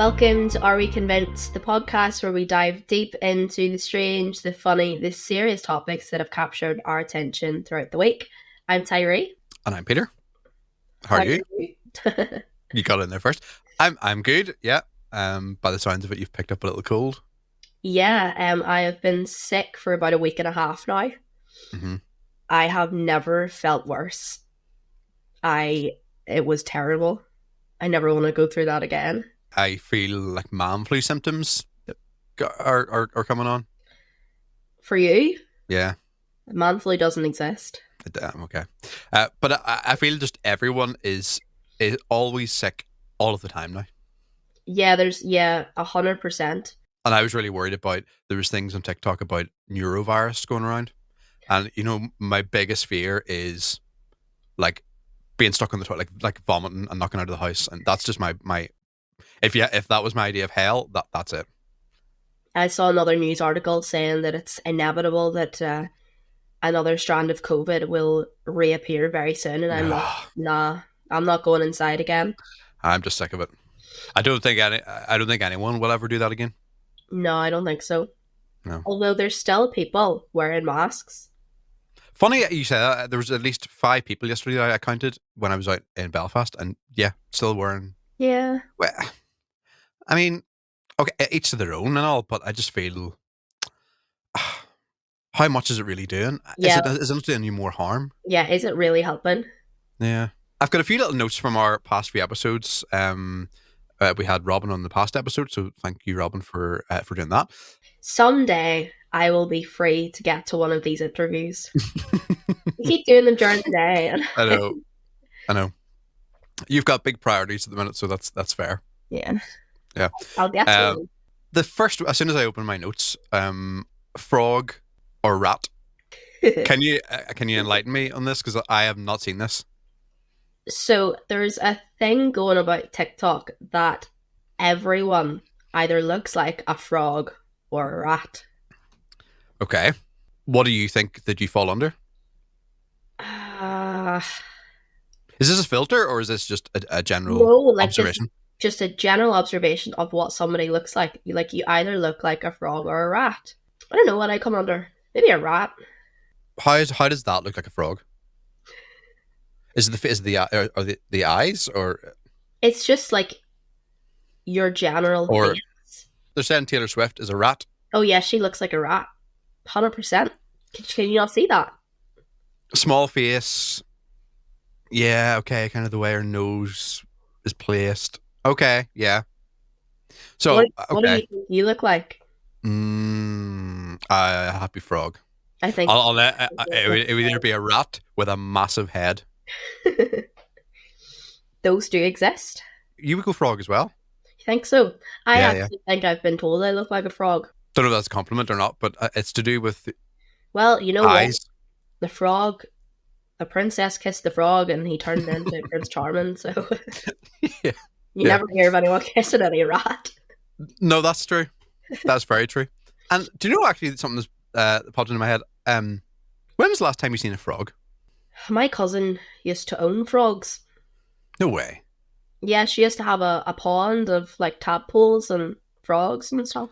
Welcome to Are We Convinced, the podcast where we dive deep into the strange, the funny, the serious topics that have captured our attention throughout the week. I'm Tyree. And I'm Peter. How are you? You got in there first. I'm good, yeah. By the sounds of it, you've picked up a little cold. Yeah, I have been sick for about a week and a half now. Mm-hmm. I have never felt worse. It was terrible. I never want to go through that again. I feel like man flu symptoms are coming on. For you? Yeah. Man flu doesn't exist. Okay. But I feel just everyone is always sick all of the time now. Yeah, 100%. And I was really worried about, there was things on TikTok about neurovirus going around. And, you know, my biggest fear is like being stuck on the toilet, like vomiting and knocking out of the house. And that's just my if that was my idea of hell, that's it. I saw another news article saying that it's inevitable that another strand of COVID will reappear very soon. And I'm like, nah, I'm not going inside again. I'm just sick of it. I don't think anyone will ever do that again. No, I don't think so. No. Although there's still people wearing masks. Funny you say that. There was at least 5 people yesterday I counted when I was out in Belfast, and yeah, still wearing. Yeah. Well, I mean, okay, each to their own and all, but I just feel, how much is it really doing? Yeah. Is it doing you more harm? Yeah, is it really helping? Yeah. I've got a few little notes from our past few episodes. We had Robin on the past episode, so thank you, Robin, for doing that. Someday I will be free to get to one of these interviews. You keep doing them during the day. I know. You've got big priorities at the minute, so that's fair. Yeah. I'll get to them. The first, as soon as I open my notes, frog or rat. Can you enlighten me on this, because I have not seen this? So there's a thing going about TikTok that everyone either looks like a frog or a rat. Okay. What do you think that you fall under? Is this a filter, or is this just a general observation? Just a general observation of what somebody looks like. Like, you either look like a frog or a rat. I don't know what I come under. Maybe a rat. How does that look like a frog? Is it the eyes, or? It's just like your general face. They're saying Taylor Swift is a rat. Oh yeah, she looks like a rat. 100%. Can you not see that? Small face. Yeah, okay, kind of the way her nose is placed. Okay, yeah. So, what do you think you look like? A happy frog. I think it would either be a rat with a massive head. Those do exist. You would go frog as well? You think so? I actually think I've been told I look like a frog. Don't know if that's a compliment or not, but it's to do with well, you know eyes. What? The frog, the princess kissed the frog and he turned into Prince Charming, so you never hear of anyone kissing any rat. No, that's true. That's very true. And do you know, actually, something that's popped into my head? When was the last time you seen a frog? My cousin used to own frogs. No way. Yeah, she used to have a pond of like tadpoles and frogs and stuff.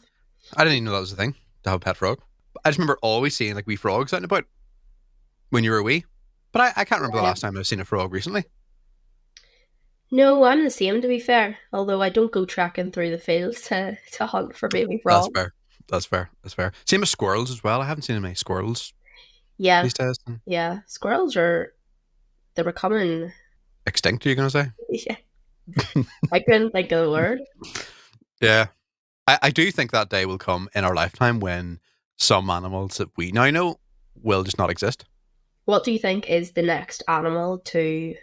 I didn't even know that was a thing, to have a pet frog. I just remember always seeing like wee frogs out and about when you were wee. But I can't remember the last time I've seen a frog recently. No, I'm the same, to be fair. Although I don't go trekking through the fields to hunt for baby frogs. That's fair. Same as squirrels as well. I haven't seen many squirrels. Yeah. These days. Yeah. Squirrels they're becoming extinct, are you going to say? Yeah. I couldn't think of the word. Yeah. I do think that day will come in our lifetime when some animals that we now know will just not exist. What do you think is the next animal to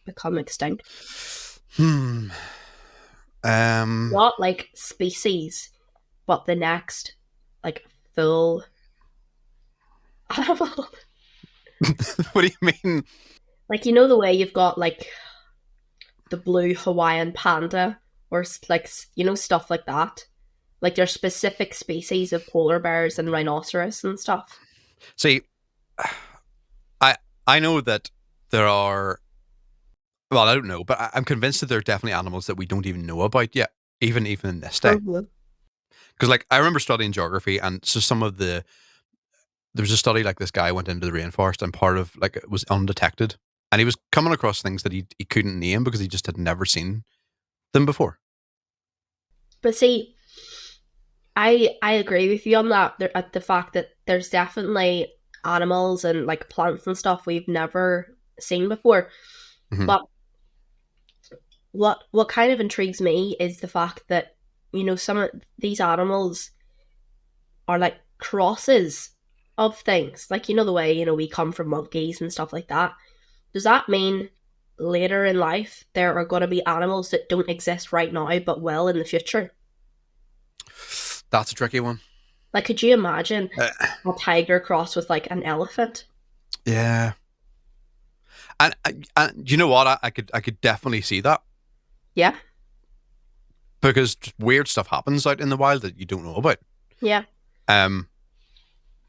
become extinct? Not like species, but the next like full animal. What do you mean? Like, you know the way you've got like the blue Hawaiian panda, or like, you know, stuff like that. Like, there's specific species of polar bears and rhinoceros and stuff. See, I know that there are, well, I don't know, but I'm convinced that there are definitely animals that we don't even know about yet. even in this day. Mhm. Because like I remember studying geography, and so there was a study like this guy went into the rainforest, and part of like it was undetected, and he was coming across things that he couldn't name because he just had never seen them before. But see, I agree with you on that. At the fact that there's definitely animals and like plants and stuff we've never seen before. Mhm. But what kind of intrigues me is the fact that some of these animals are like crosses of things. Like the way we come from monkeys and stuff like that. Does that mean later in life there are going to be animals that don't exist right now but will in the future? That's a tricky one. Like, could you imagine Uh, a tiger crossed with like an elephant? yeah, and you know what? I could definitely see that Yeah, because weird stuff happens out in the wild that you don't know about. yeah, Um,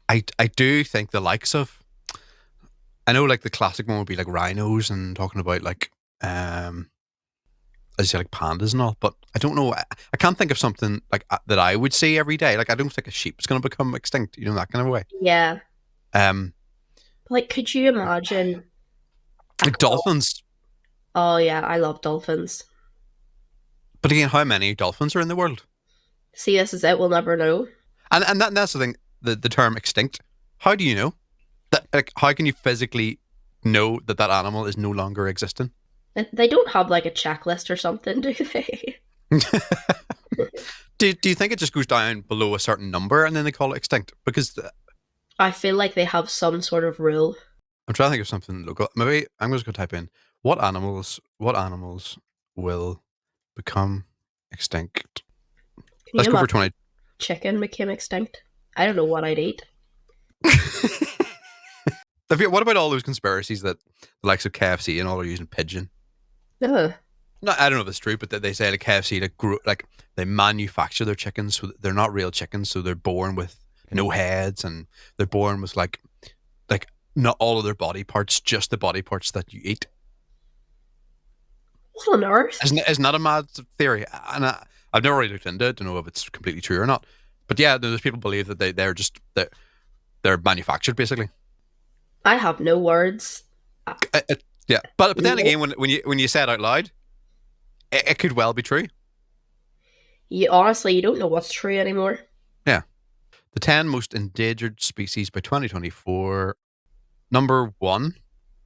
I do think the likes of, I know like the classic one would be like rhinos and talking about like as you say, like pandas and all, but I don't know. I can't think of something like that I would see every day. Like I don't think a sheep's going to become extinct, that kind of way. yeah. Um, Like, could you imagine a like cross? dolphins, Oh yeah, I love dolphins. but again, how many dolphins are in the world? See, this is it. We'll never know. And that's the thing. The term extinct. How do you know that? Like, how can you physically know that that animal is no longer existing? They don't have like a checklist or something, do they? Do you think it just goes down below a certain number and then they call it extinct? Because I feel like they have some sort of rule. I'm trying to think of something local. Maybe I'm just going to type in what animals will become extinct. Can you Let's go for imagine 20. chicken became extinct? I don't know what I'd eat. What about all those conspiracies that the likes of KFC and all are using pigeon? Ugh. No, I don't know if it's true, but they say like KFC like they manufacture their chickens, so they're not real chickens, so they're born with no heads, and they're born with like not all of their body parts, just the body parts that you eat. What on earth? Isn't that a mad theory? And I've never really looked into it to know if it's completely true or not. But yeah, there's people believe that they're manufactured basically. I have no words. Yeah, but then again, when you say it out loud, it could well be true. You honestly, you don't know what's true anymore. Yeah. The 10 most endangered species by 2024. Number 1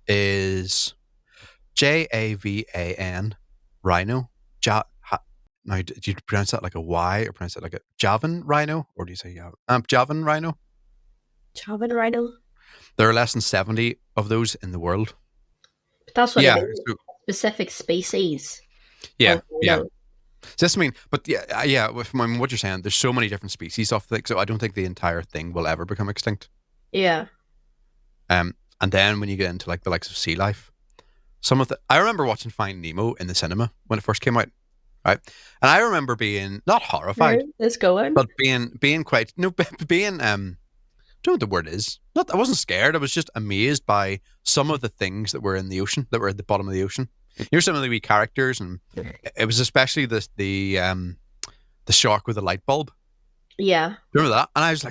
is Javan rhino. Now, do you pronounce that like a Y or pronounce it like a Javan rhino? Or do you say Javan rhino? Chavan rhino. There are less than 70 of those in the world. But that's what I Yeah. mean. So, Specific species. yeah. of Yeah. rhino. So that's, I mean, but yeah, with what you're saying, there's so many different species of things, so I don't think the entire thing will ever become extinct. Yeah. And then when you get into like the likes of sea life, I remember watching Finding Nemo in the cinema when it first came out, right? And I remember being not horrified, Let's go in. but being quite being I don't know what the word is. Not I wasn't scared. I was just amazed by some of the things that were in the ocean, that were at the bottom of the ocean. Some of the wee characters, and it was especially the shark with the light bulb. Yeah. Remember that? And I was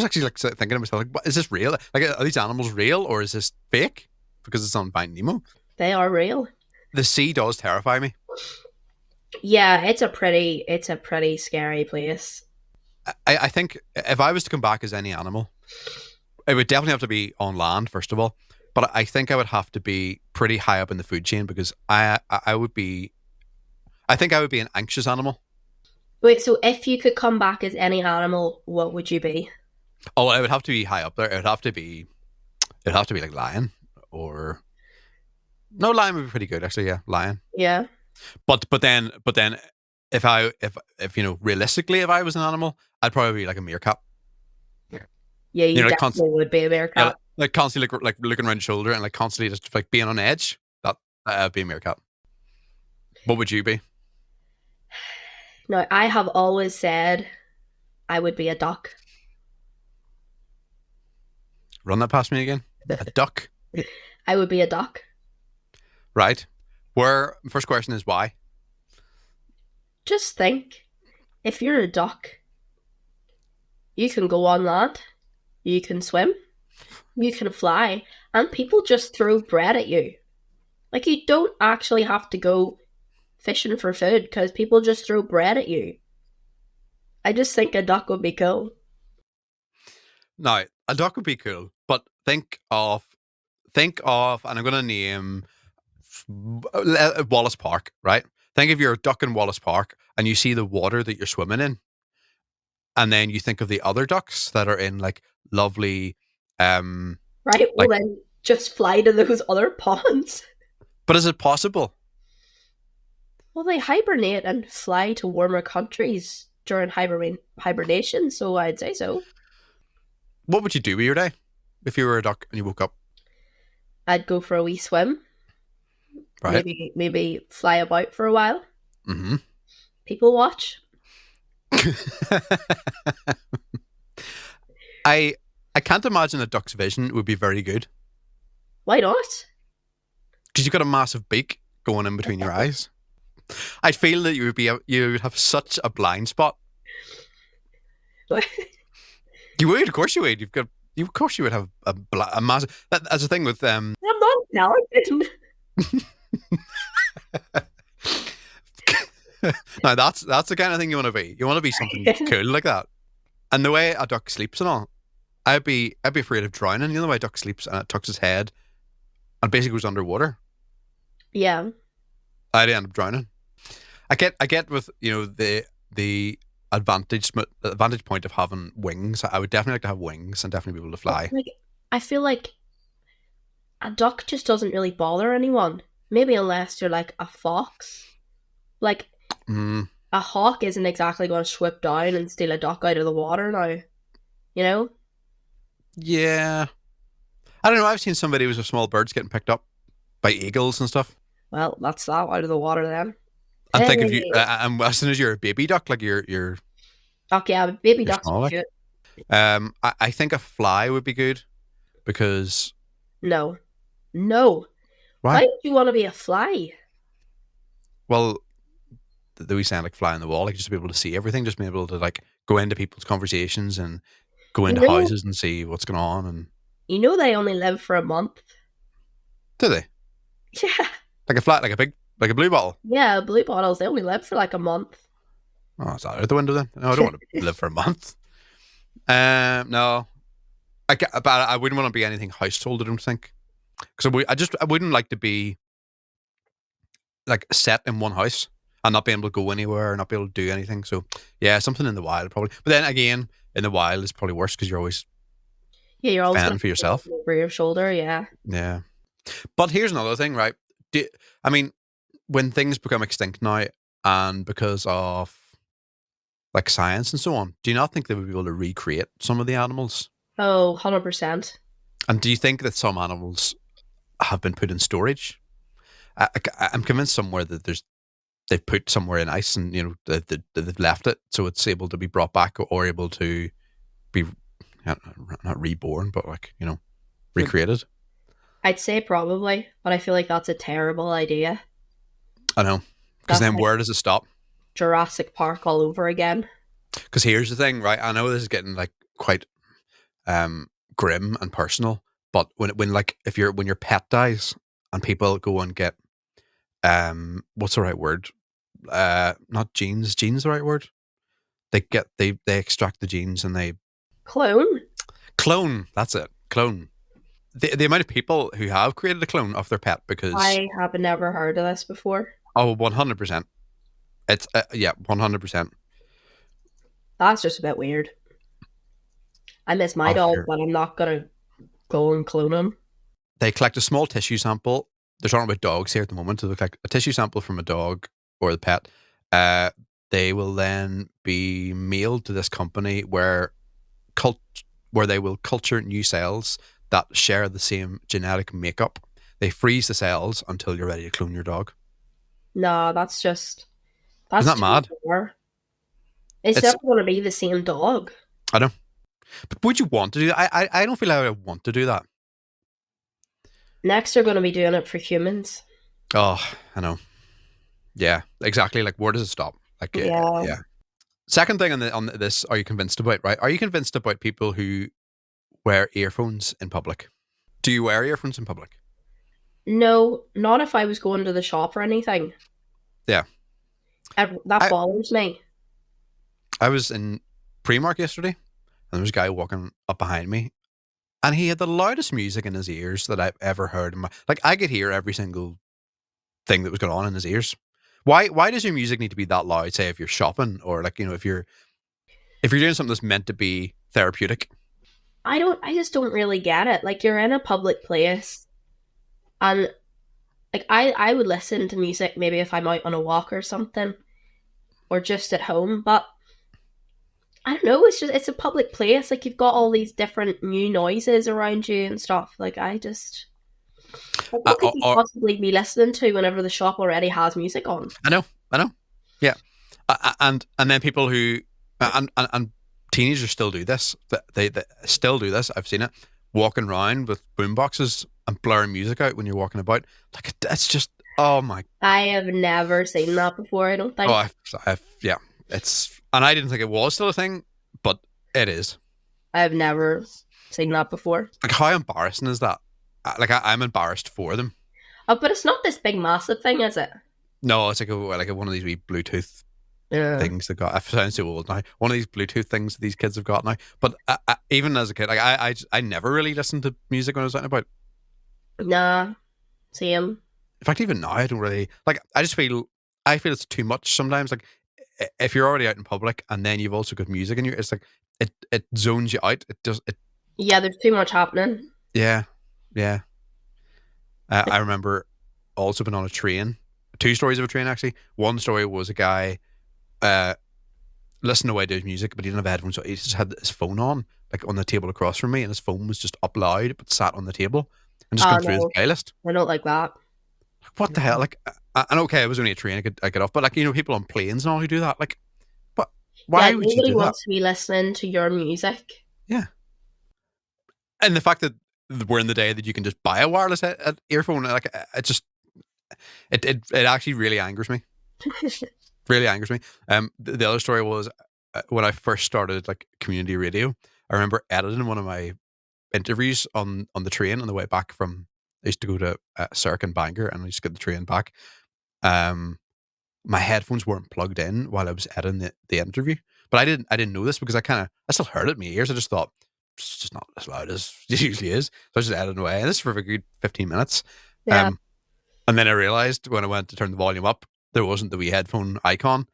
actually like thinking to myself, like, what, is this real? Like, are these animals real or is this fake? Because it's on Finding Nemo. They are real. The sea does terrify me. Yeah, it's a pretty scary place. I think if I was to come back as any animal, it would definitely have to be on land, first of all. But I think I would have to be pretty high up in the food chain because I think I would be an anxious animal. Wait, so if you could come back as any animal, what would you be? Oh, it would have to be high up there. It'd have to be like lion or no, lion would be pretty good actually. Yeah, lion. Yeah. But then if realistically, if I was an animal, I'd probably be like a meerkat. Yeah, you like definitely would be a meerkat. like constantly like looking around your shoulder and like constantly just like being on edge. That'd be a meerkat. What would you be? No, I have always said I would be a duck. Run that past me again. A duck, I would be a duck. right? First question is why? just think, if you're a duck, you can go on land, you can swim, you can fly, and people just throw bread at you. Like, you don't actually have to go fishing for food because people just throw bread at you. I just think a duck would be cool. Now, a duck would be cool, but think of, and I'm going to name Wallace Park, right? Think if you're a duck in Wallace Park and you see the water that you're swimming in, and then you think of the other ducks that are in like lovely, Right? Well, like. then just fly to those other ponds. But is it possible? Well, they hibernate and fly to warmer countries during hibernation, so I'd say so. What would you do with your day if you were a duck and you woke up? I'd go for a wee swim, Right. maybe fly about for a while. Mm-hmm. People watch. I I can't imagine a duck's vision would be very good Why not? because you've got a massive beak going in between your eyes. I feel that you would have such a blind spot. I'm You would, of course, you would. Of course, you would have a massive. That's the thing with not talented. Now that's the kind of thing you want to be. You want to be something cool like that. And the way a duck sleeps and all, I'd be afraid of drowning. You know the way a duck sleeps and it tucks its head and basically goes underwater. Yeah. I'd end up drowning. I get with the advantage point of having wings. I would definitely like to have wings and definitely be able to fly. Like, I feel like a duck just doesn't really bother anyone. Maybe unless you're like a fox. Like, Mm, a hawk isn't exactly going to swoop down and steal a duck out of the water now. You know? yeah, I don't know. I've seen some videos of small birds getting picked up by eagles and stuff. Well, that's that out of the water then. And think of you, Hey. and as soon as you're a baby duck, like Okay, yeah, baby you're ducks small, would like. do it. I think a fly would be good because No. No. Why why? would you want to be a fly? Well, the wee sound like fly on the wall, like just to be able to see everything, just be able to like go into people's conversations and go You into know, houses and see what's going on. And you know they only live for a month. do they Yeah. like a flat, like a blue bottle? Yeah, blue bottles, they only live for like a month. Oh, is that out the window then? No, I don't want to live for a month. No, but I wouldn't want to be anything household. I don't think because I wouldn't like to be like set in one house and not be able to go anywhere or not be able to do anything. So yeah, something in the wild probably. But then again, in the wild is probably worse because you're always Yeah, you're always fending going for to yourself. over your shoulder, yeah. Yeah. But here's another thing, right? I mean, when things become extinct now, and because of like science and so on, do you not think they would be able to recreate some of the animals? Oh, 100%. And do you think that some animals have been put in storage? I'm convinced somewhere that they've put somewhere in ice, and they've left it so it's able to be brought back or able to be not reborn, but like recreated. I'd say probably, but I feel like that's a terrible idea. I know, because That's then like where does it stop? Jurassic Park all over again. Because here's the thing, right? I know this is getting like quite grim and personal, but when like if when your pet dies and people go and get what's the right word? Not genes. Genes the right word? They extract the genes and they Clone? clone. That's it. Clone. The amount of people who have created a clone of their pet because I have never heard of this before. 100%. It's yeah, 100%. That's just a bit weird. I miss my Oh, dog, here. but I'm not gonna go and clone him. They collect a small tissue sample. They're talking about dogs here at the moment. So they collect a tissue sample from a dog or the pet. Uh, they will then be mailed to this company where they will culture new cells that share the same genetic makeup. They freeze the cells until you're ready to clone your dog. Nah, that's Isn't that too mad? far. It's It's never gonna be the same dog. I know, but would you want to do that? I don't feel like I would want to do that. Next, they're gonna be doing it for humans. Oh, I know. Yeah, exactly. Like, where does it stop? Like, Yeah. yeah. Second thing on this, are you convinced about? Right? Are you convinced about people who wear earphones in public? Do you wear earphones in public? No, not if I was going to the shop or anything. Yeah. That I bothers me. I was in Primark yesterday, and there was a guy walking up behind me, and he had the loudest music in his ears that I've ever heard. Like, I could hear every single thing that was going on in his ears. Why does your music need to be that loud? Say if you're shopping, or like, if you're doing something that's meant to be therapeutic. I just don't really get it. Like, you're in a public place, and like I would listen to music maybe if I'm out on a walk or something, or just at home, but I don't know, it's a public place. Like, you've got all these different new noises around you and stuff. Like, what could you Or possibly be listening to whenever the shop already has music on? I know, yeah. And then people who and teenagers still do this. They still do this. I've seen it, walking around with boom boxes and blaring music out when you're walking about. Like, it's just, oh my, I have never seen that before, I don't oh, think. yeah. It's, and I didn't think it was still a thing, but it is. I've never seen that before. Like, how embarrassing is that? Like, I'm embarrassed for them. Oh, but it's not this big massive thing, is it? No, it's like one of these wee Bluetooth Yeah. things that got. I sound too old now. One of these Bluetooth things that these kids have got now. But even as a kid, like, I never really listened to music when I was out and about. Nah, same. In fact, even now, I don't really like. I feel it's too much sometimes. Like, if you're already out in public and then you've also got music in you, it's like it zones you out. It does it. Yeah, there's too much happening. Yeah, yeah. I remember also been on a train. Two stories of a train, actually. One story was a guy uh, listening away to his music, but he didn't have headphones, so he just had his phone on, like on the table across from me, and his phone was just up loud, but sat on the table and just Oh going through his no, playlist. I don't like that. Like, what the hell? Like, and okay, it was only a train, I get off, but like, people on planes and all who do that, like, what? Yeah, Why would you nobody do that? wants to be listening to your music. Yeah, and the fact that we're in the day that you can just buy a wireless earphone, like, it just it actually really angers me. Really angers me. The other story was when I first started like community radio. I remember editing one of my interviews on the train on the way back from. I used to go to Cirque and Bangor, and I used to get the train back. Um, my headphones weren't plugged in while I was editing the interview, but I didn't know this because I still heard it in my ears. I just thought it's just not as loud as it usually is. So I was just editing away, and this is for a good 15 minutes. Yeah. And then I realized when I went to turn the volume up, there wasn't the wee headphone icon.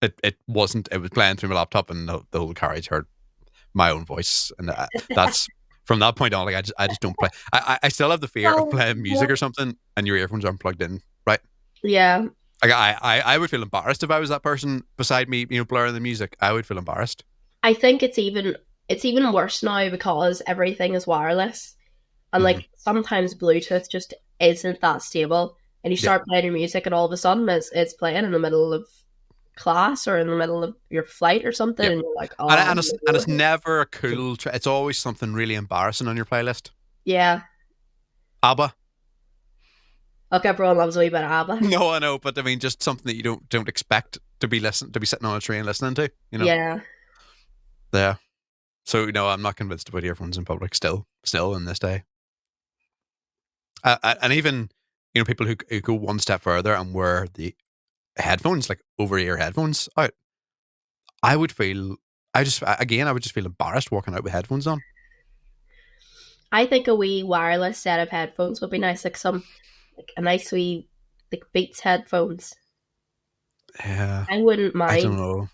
It wasn't. It was playing through my laptop, and the whole carriage heard my own voice, and that's from that point on. Like, I just don't play. I still have the fear of Oh, playing music yeah. or something, and your earphones aren't plugged in, right? Yeah. Like, I would feel embarrassed if I was that person beside me, blaring the music. I would feel embarrassed. I think it's even worse now because everything is wireless. And Mhm. like sometimes Bluetooth just isn't that stable. And you Yeah, start playing your music and all of a sudden it's playing in the middle of class or in the middle of your flight or something, yeah, and you're like, and, oh it's no. never a cool. It's always something really embarrassing on your playlist. Yeah. ABBA. Look, everyone loves a wee bit of ABBA. No, I know, but I mean, just something that you don't expect to be sitting on a train listening to. Yeah. Yeah. So, I'm not convinced about earphones in public. Still in this day, and even people who go one step further and wear the headphones, like over ear headphones out. I would feel. I would just feel embarrassed walking out with headphones on. I think a wee wireless set of headphones would be nice, like a nice wee like Beats headphones. Yeah, I wouldn't I don't mind. know.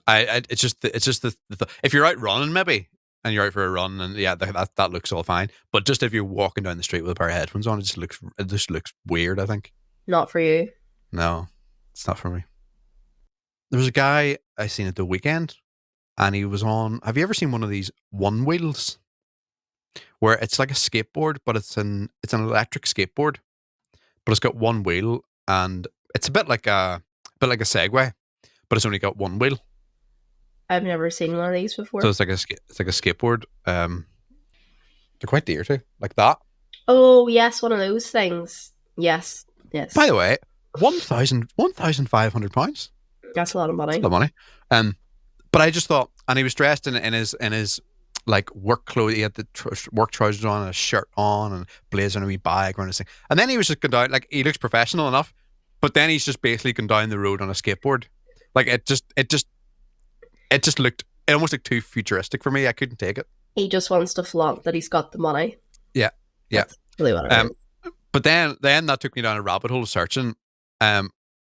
It's just if you're out running maybe and you're out for a run and yeah that looks all fine, but just if you're walking down the street with a pair of headphones on, it just looks weird. I think Not for you. no, it's not for me. There was a guy I seen at the weekend, and he was on. Have you ever seen one of these one wheels where it's like a skateboard, but it's an electric skateboard, but it's got one wheel, and it's a bit like a Segway, but it's only got one wheel. I've never seen one of these So before. it's like a skateboard. They're quite dear too, like that. Oh yes, one of those things. Yes. By Yes. the way, £1,500. That's a lot of That's a money. lot of money. But I just thought, and he was dressed in his like work clothes. He had the work trousers on, and a shirt on, and blazer and a wee bag around his thing. And then he was just going down, like he looks professional enough, but then he's just basically going down the road on a skateboard. Like it just looked, it almost looked too futuristic for me. I couldn't take it. He just wants to flaunt that he's got the money. Yeah, yeah. That's really what it is. But then that took me down a rabbit hole of searching, and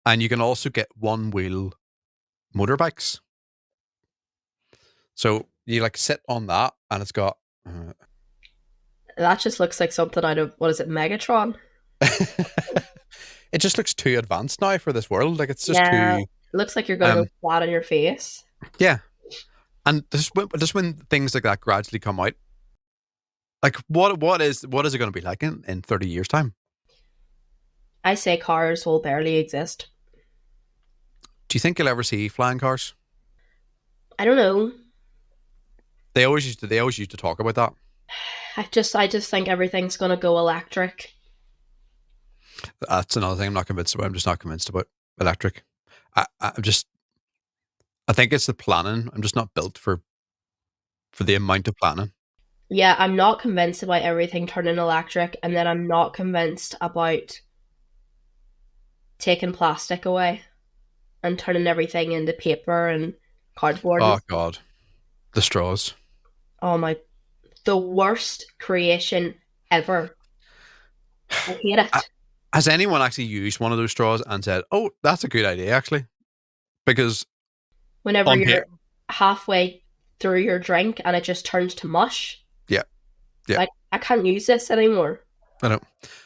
you can also get one wheel motorbikes. So you like sit on that, and it's got. That just looks like something out of, what is it, Megatron? It just looks too advanced now for this world. Like it's just Yeah. too. It looks like you're going to go flat on your face. Yeah, and just when things like that gradually come out, like what is it going to be like in 30 years' time? I say cars will barely exist. Do you think you'll ever see flying cars? I don't know. They always used to talk about that. I just think everything's going to go electric. That's another thing I'm not convinced about. I'm just not convinced about electric. I think it's the planning. I'm just not built for the amount of planning. Yeah, I'm not convinced about everything turning electric, and then I'm not convinced about taking plastic away and turning everything into paper and cardboard. Oh God, the straws. Oh my, the worst creation ever. I hate it. Has anyone actually used one of those straws and said, "Oh, that's a good idea," actually? Because Whenever you're halfway through your drink and it just turns to mush. Yeah. Like, I can't use this anymore. I know.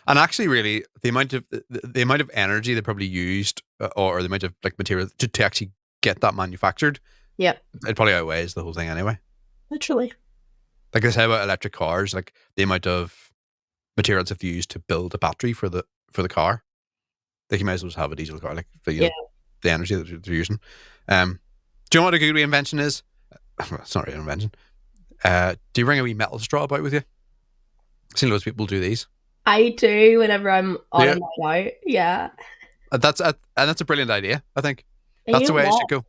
And actually, really, the amount of energy they probably used, or the amount of like material to actually get that manufactured, Yep. it probably outweighs the whole thing anyway. Literally. Like I say about electric cars, like the amount of materials have used to build a battery for the car. Like you might as well just have a diesel car, like the energy that they're using. Do you know what a good reinvention is? Well, it's not really an invention. Do you bring a wee metal straw about with you? I've seen loads of people do these. I do whenever I'm on a night out. Yeah. That's a brilliant idea, I think. And That's the way it should go.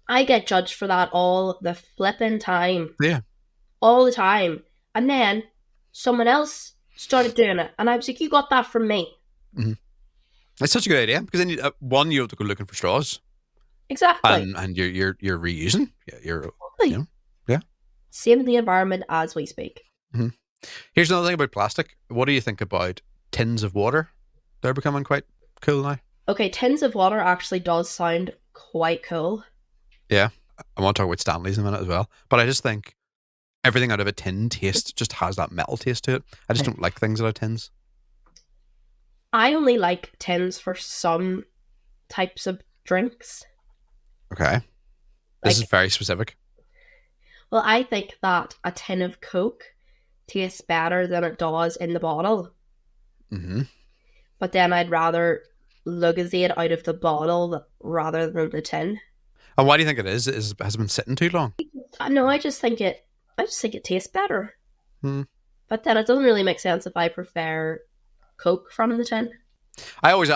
I get judged for that all the flipping time. Yeah. All the time. And then someone else started doing it. And I was like, you got that from me. Mm-hmm. It's such a good idea because then you have to go looking for straws. Exactly. And you're reusing. Yeah, yeah. Saving the environment as we speak. Mm-hmm. Here's another thing about plastic. What do you think about tins of water? They're becoming quite cool now. Okay, tins of water actually does sound quite cool. Yeah. I want to talk about Stanley's in a minute as well. But I just think everything out of a tin just has that metal taste to it. I just don't like things out of tins. I only like tins for some types of drinks. Okay. This is very specific. Well, I think that a tin of Coke tastes better than it does in the bottle. Mm-hmm. But then I'd rather lugazade out of the bottle rather than the tin. And why do you think it is? Has it been sitting too long? No, I just think it tastes better. Hmm. But then it doesn't really make sense if I prefer Coke from the tin. I also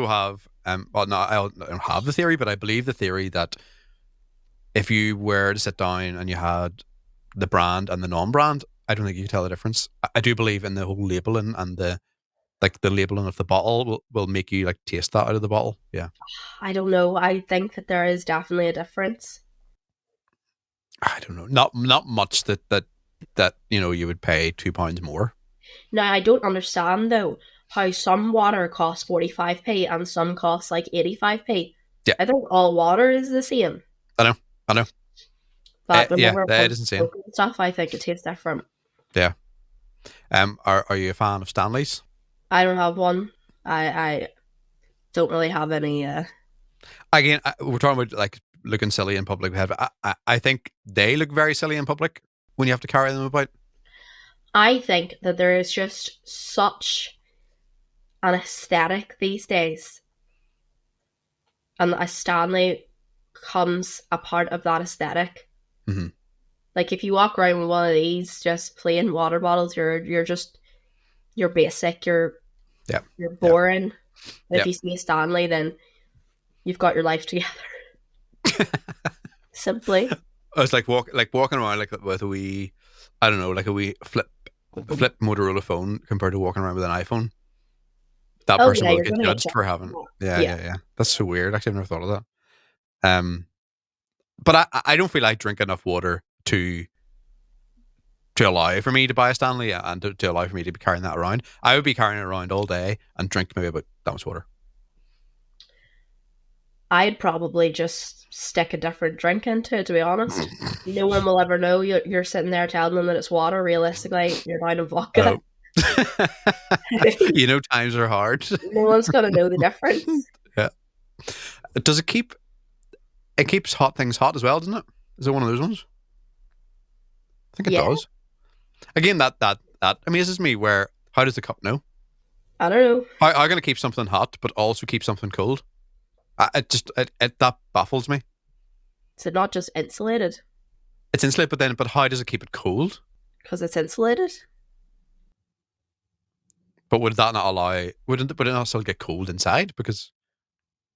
have well, no, I don't have the theory, but I believe the theory that if you were to sit down and you had the brand and the non-brand, I don't think you could tell the difference. I do believe in the whole labeling and the labeling of the bottle will make you like taste that out of the bottle. Yeah. I don't know. I think that there is definitely a difference. I don't know. Not much that you would pay £2 more. Now I don't understand though how some water costs 45p and some costs like 85p. Yeah. I think all water is the same. I know. But that is insane. Stuff, I think it tastes different. Yeah. Are you a fan of Stanley's? I don't have one. I don't really have any. Again, we're talking about like looking silly in public. I think they look very silly in public when you have to carry them about. I think that there is just such an aesthetic these days, and a Stanley comes a part of that aesthetic. Mm-hmm. Like if you walk around with one of these just plain water bottles, you're basic, you're boring. And if you see a Stanley, then you've got your life together. Simply. It's like walking around like with a wee, I don't know, like a wee flip Motorola phone compared to walking around with an iPhone. That Oh person yeah, will you're get gonna get judged judged. for having. Yeah, Yeah. yeah, yeah. That's so weird. Actually, I've never thought of that. But I don't feel I drink enough water to allow for me to buy a Stanley and to allow for me to be carrying that around. I would be carrying it around all day and drink maybe about that much water. I'd probably just stick a different drink into it, to be honest. No one will ever know you're sitting there telling them that it's water. Realistically, you're down in vodka. Oh. Times are hard. No one's gonna know the difference. Yeah. Does it keep? It keeps hot things hot as well, doesn't it? Is it one of those ones? I think it does. Again, that amazes me. Where how does the cup know? I don't know. How going to keep something hot but also keep something cold? It that baffles me. Is it not just insulated? It's insulated, but how does it keep it cold? Because it's insulated. But would that not allow? Would it not still get cold inside because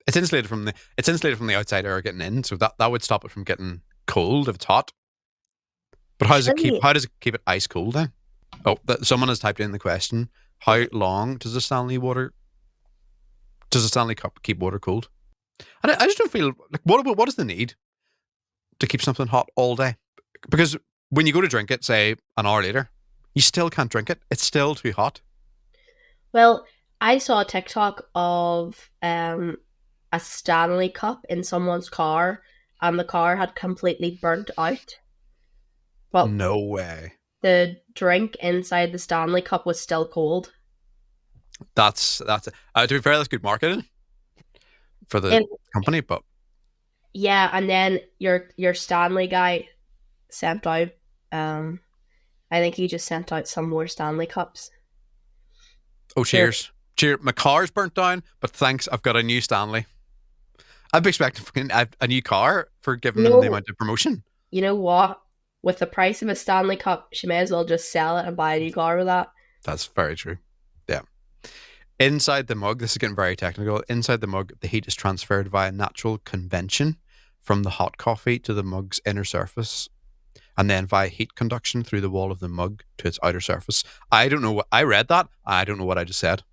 it's insulated from the outside air getting in? So that would stop it from getting cold if it's hot. But how does it keep it ice cold then? Oh, someone has typed in the question: how long does a Stanley cup keep water cold? I just don't feel like what is the need to keep something hot all day? Because when you go to drink it, say an hour later, you still can't drink it. It's still too hot. Well, I saw a TikTok of a Stanley cup in someone's car, and the car had completely burnt out. Well, no way. The drink inside the Stanley cup was still cold. That's to be fair, that's good marketing for the company, but yeah. And then your Stanley guy sent out. I think he just sent out some more Stanley cups. Oh, cheers! Cheers! My car's burnt down, but thanks, I've got a new Stanley. I'd be expecting a new car for giving them the amount of promotion. You know what? With the price of a Stanley cup, she may as well just sell it and buy a new car with that. That's very true. Yeah. Inside the mug, this is getting very technical. Inside the mug, the heat is transferred via natural convection from the hot coffee to the mug's inner surface, and then via heat conduction through the wall of the mug to its outer surface. I don't know what I read that. I don't know what I just said.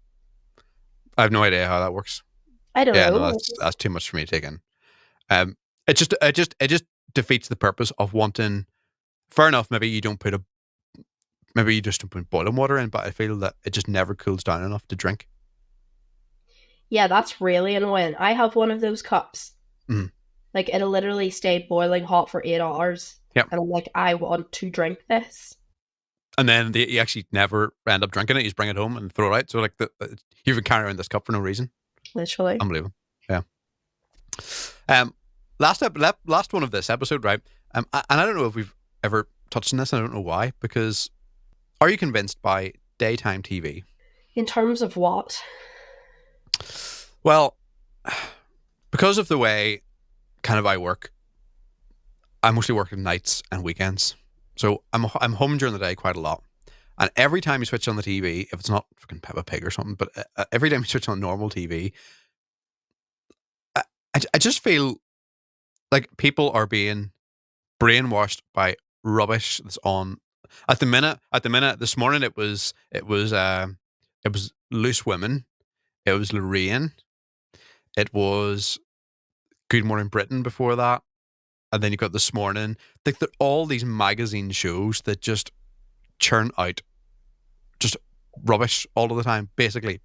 I have no idea how that works. I don't know. No, that's too much for me to take in. It just defeats the purpose of wanting. Fair enough. Maybe you just don't put boiling water in, but I feel that it just never cools down enough to drink. Yeah, that's really annoying. I have one of those cups. Mm. Like, it'll literally stay boiling hot for 8 hours. Yep. And I'm like, I want to drink this. And then you actually never end up drinking it. You just bring it home and throw it out. So like you've been carrying around this cup for no reason. Literally. Unbelievable. Yeah. Last one of this episode, right? And I don't know if we've ever touched on this. I don't know why. Because are you convinced by daytime TV? In terms of what? Well, because of the way kind of I work, I mostly work at nights and weekends. So I'm home during the day quite a lot. And every time you switch on the TV, if it's not fucking Peppa Pig or something, but every time you switch on normal TV, I just feel like people are being brainwashed by rubbish that's on at the minute. This morning it was Loose Women, it was Lorraine, it was Good Morning Britain before that, and then you got This Morning. Like all these magazine shows that just churn out just rubbish all of the time, basically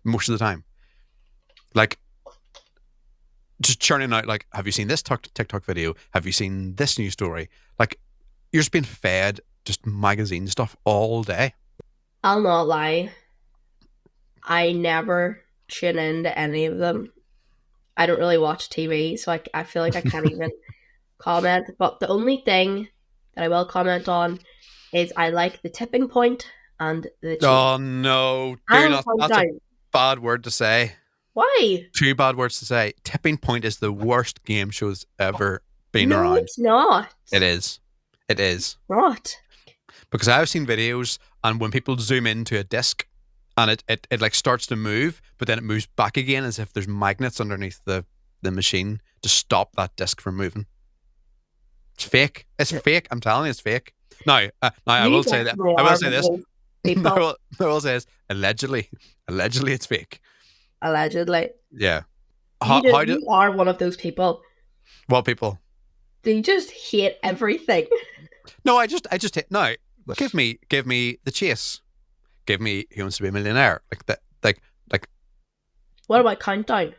most of the time. Like just churning out, like, have you seen this TikTok video? Have you seen this news story? Like, you're just being fed just magazine stuff all day. I'll not lie. I never tune into any of them. I don't really watch TV, so I feel like I can't even comment. But the only thing that I will comment on is I like the Tipping Point and the... Oh, no. That's a bad word to say. Why? 2 bad words to say. Tipping Point is the worst game show that's ever been around. No, it's not. It is. It is. Not. Because I've seen videos, and when people zoom into a disc, and it like starts to move, but then it moves back again as if there's magnets underneath the machine to stop that disc from moving. It's fake. It's fake. I'm telling you, it's fake. Now, I You will say that. definitely I will are say one of this. those people, I will say this. Allegedly, it's fake. allegedly. Yeah. You How do you are one of those people. what people? They just hate everything. No, I just no. Give me the chase. Give me Who Wants to Be a Millionaire. Like that. Like What about Countdown?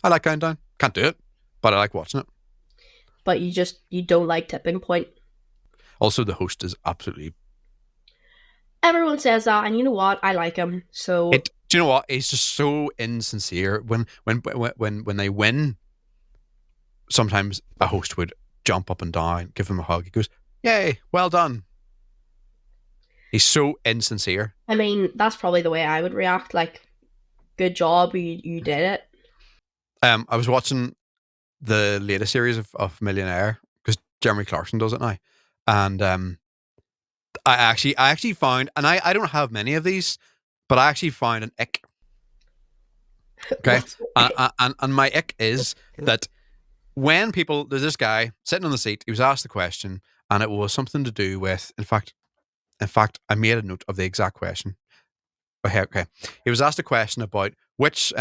I like Countdown. Can't do it, but I like watching it. But you don't like Tipping Point. Also, the host is absolutely. Everyone says that, and you know what? I like him. So Do you know what? It's just so insincere. When they win, sometimes a host would jump up and down, give him a hug. He goes, "Yay, well done." He's so insincere. I mean, that's probably the way I would react. Like, good job, you did it. I was watching the latest series of Millionaire because Jeremy Clarkson does it now, and I actually found, and I don't have many of these, but I actually found an ick. Okay, and my ick is that when there's this guy sitting on the seat, he was asked the question, and it was something to do with, in fact, I made a note of the exact question. Okay. He was asked a question about which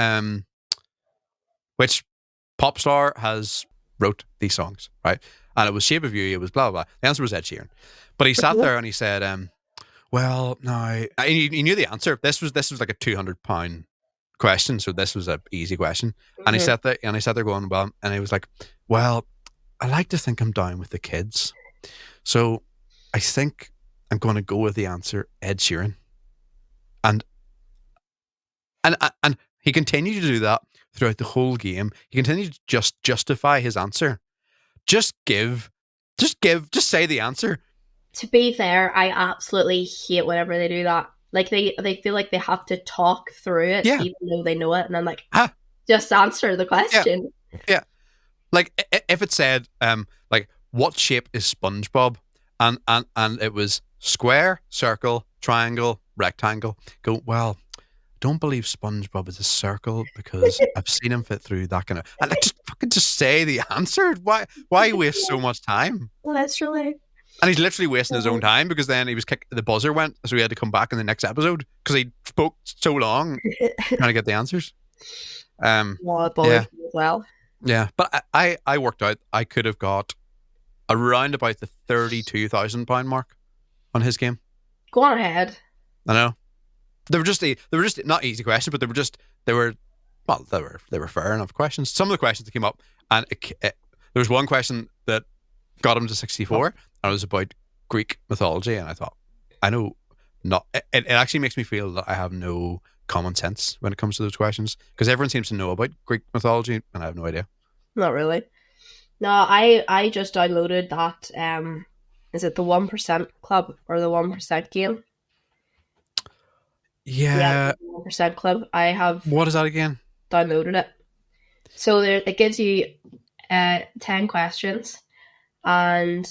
pop star has wrote these songs, right? And it was Shape of You, it was blah, blah, blah. The answer was Ed Sheeran. But he sat there and he said, well, no, he knew the answer. This was like a £200 question, so this was an easy question. And he sat there going, well, and he was like, well, I like to think I'm down with the kids. So I think I'm going to go with the answer Ed Sheeran. And he continued to do that throughout the whole game. He continued to just justify his answer. Just say the answer. To be fair, I absolutely hate whenever they do that. Like they feel like they have to talk through it, even though they know it, and I'm like, just answer the question. Yeah. Like if it said, like, what shape is SpongeBob, and it was square, circle, triangle, rectangle. Go, well, don't believe SpongeBob is a circle because I've seen him fit through that kind of. And like, just say the answer. Why waste so much time? Literally. And he's literally wasting his own time because then he was kicked. The buzzer went, so he had to come back in the next episode because he spoke so long trying to get the answers. As well. Yeah, but I worked out I could have got around about the £32,000 mark on his game. Go on ahead. I know. They were just not easy questions, but they were fair enough questions. Some of the questions that came up, and there was one question that got him to 64, and it was about Greek mythology, and I thought, I know not. It actually makes me feel that I have no common sense when it comes to those questions because everyone seems to know about Greek mythology, and I have no idea. Not really. No, I just downloaded that. Is it the 1% Club or the 1% game? Yeah, 1% Club. I have. What is that again? Downloaded it. So it gives you 10 questions, and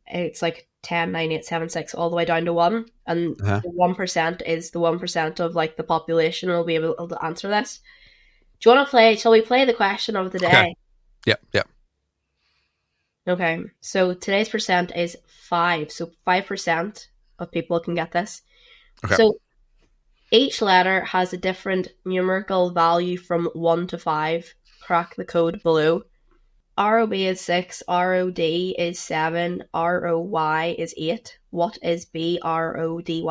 it's like 10, 9, 8, 7, 6, all the way down to 1. And the 1% is the 1% of like the population will be able to answer this. Do you want to play? Shall we play the question of the day? Okay. Yeah. Okay, so today's percent is 5. So 5% of people can get this. Okay. So each letter has a different numerical value from 1 to 5. Crack the code below. ROB is 6, ROD is 7, ROY is 8. What is BRODY?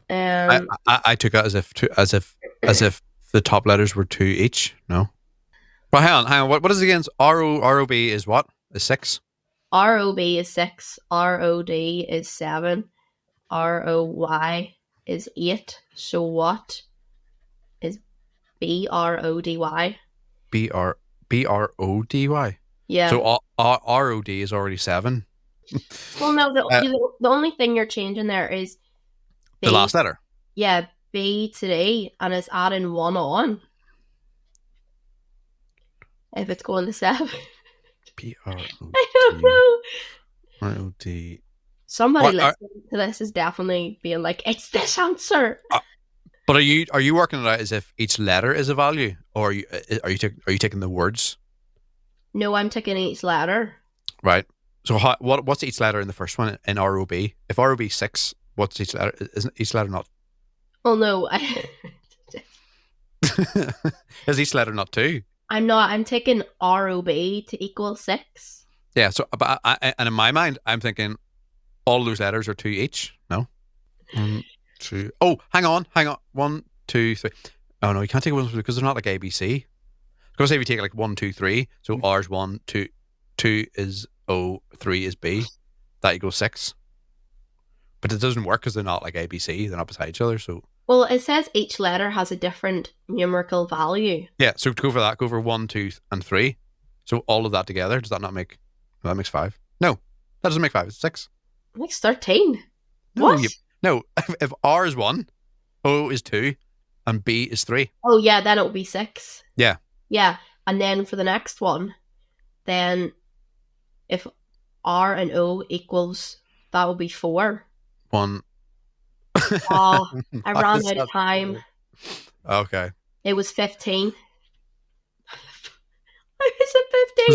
I took it as if the top letters were 2 each. No. But hang on. What is it against? ROB is what? Is 6? ROB is 6, ROD is 7, ROY is 8. So what is BRODY? BRODY? Yeah. So ROD is already 7. Well, no, the only thing you're changing there is B, the last letter. Yeah, B to D, and it's adding 1 on. If it's going to 7. BROD. I don't know. ROD. Somebody What are, listening to this is definitely being like, "It's this answer." but are you working it out as if each letter is a value, or are you taking the words, No, I'm taking each letter. right? So what's each letter in the first one in ROB? If ROB 6, what's each letter? Isn't each letter not? Oh no, Is each letter not 2? I'm not. I'm taking ROB to equal 6. Yeah. So, but and in my mind, I'm thinking all those letters are 2 each. No. 1, 2. Oh, hang on. 1, 2, 3. Oh no, you can't take one because they're not like ABC. Because if you take like 1, 2, 3, so R's 1, 2, 2 is O, 3 is B. That equals 6. But it doesn't work because they're not like ABC. They're not beside each other. So Well, it says each letter has a different numerical value. yeah. So to go for that, go for 1, 2, and 3. So all of that together, does that not make? That makes 5. No, that doesn't make 5. It's 6. It makes 13. No, What? no. If R is 1, O is 2, and B is 3. Oh yeah, then it'll be 6. Yeah. Yeah, and then for the next one, then if R and O equals, that will be 4. 1. Oh, I Why ran is out of that time. 4? Okay. It was 15. Why is it 15?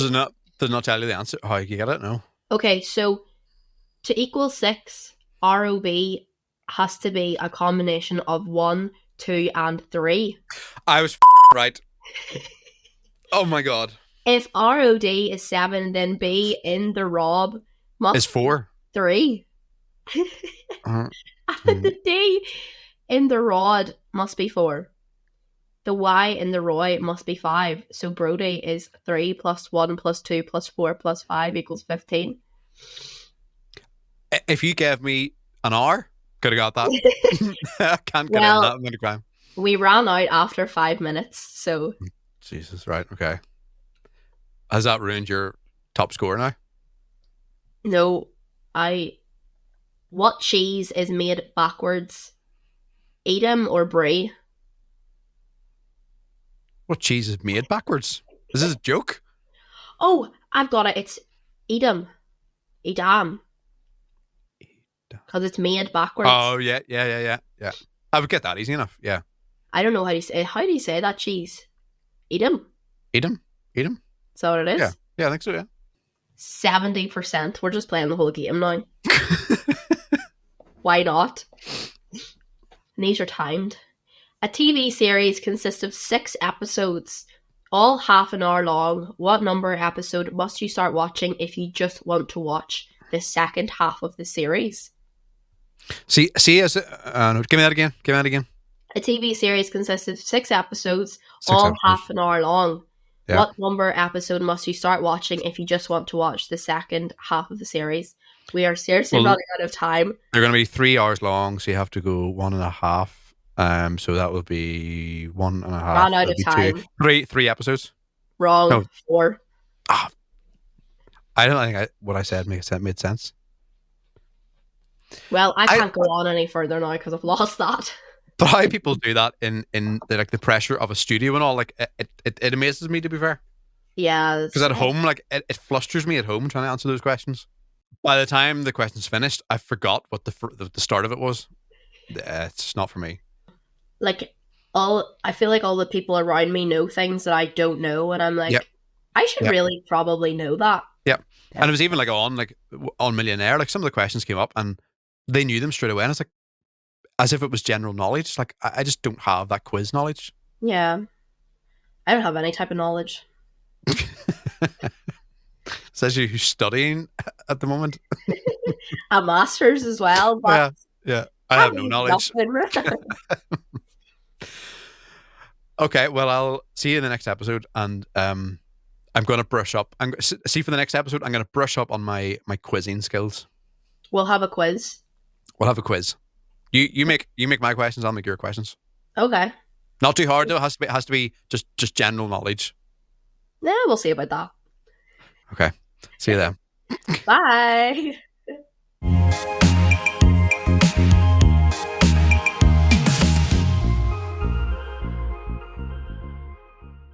Does it not tell you the answer? How you get it? No. Okay, so to equal 6, ROB has to be a combination of 1, 2, and 3. I was right. Oh my god. If ROD is 7, then B in the ROB must It's 4. be 3. Uh, And the D in the rod must be 4. The Y in the Roy must be 5. So Brody is 3 plus 1 plus 2 plus 4 plus 5 equals 15. if you gave me an hour, could have got that. I can't get in that amount of crime. We ran out after 5 minutes, so Jesus, right, okay. Has that ruined your top score now? no, what cheese is made backwards? Edam or Brie? What cheese is made backwards? Is this a joke? Oh, I've got it. It's Edam. Edam. Because it's made backwards. Oh, yeah. I would get that easy enough, yeah. I don't know how do you say that cheese? Edam? Edam? Is that what it is? Yeah, I think so, yeah. 70%. We're just playing the whole game now. Why not? And these are timed. A TV series consists of 6 episodes, all half an hour long. What number episode must you start watching if you just want to watch the second half of the series? See, as no, give me that again. A TV series consists of 6 episodes, 6 all episodes. half an hour long. Yeah. What number episode must you start watching if you just want to watch the second half of the series? We are seriously running out of time. They're going to be 3 hours long, so you have to go 1.5. So that would be 1.5. Ran out of time. 3 episodes. Wrong. No. 4. I don't think what I said made sense. Well, I can't go on any further now because I've lost that. But how people do that in the pressure of a studio and all, like it amazes me, to be fair. Yeah. Because at home, like it flusters me at home trying to answer those questions. By the time the question's finished, I forgot what the start of it was. It's not for me. Like I feel like all the people around me know things that I don't know, and I'm like, Yep. I should really probably know that. Yeah. And it was even like on Millionaire, like some of the questions came up and they knew them straight away, and it's like as if it was general knowledge. Like I just don't have that quiz knowledge. Yeah. I don't have any type of knowledge. Says you who's studying at the moment. A master's as well. But Yeah. I have no knowledge. nothing. Okay, well, I'll see you in the next episode, and I'm going to brush up. See for the next episode. I'm going to brush up on my quizzing skills. We'll have a quiz. We'll have a quiz. You make my questions. I'll make your questions. Okay. Not too hard though. It has to be just general knowledge. Yeah, we'll see about that. Okay. See you then. Bye.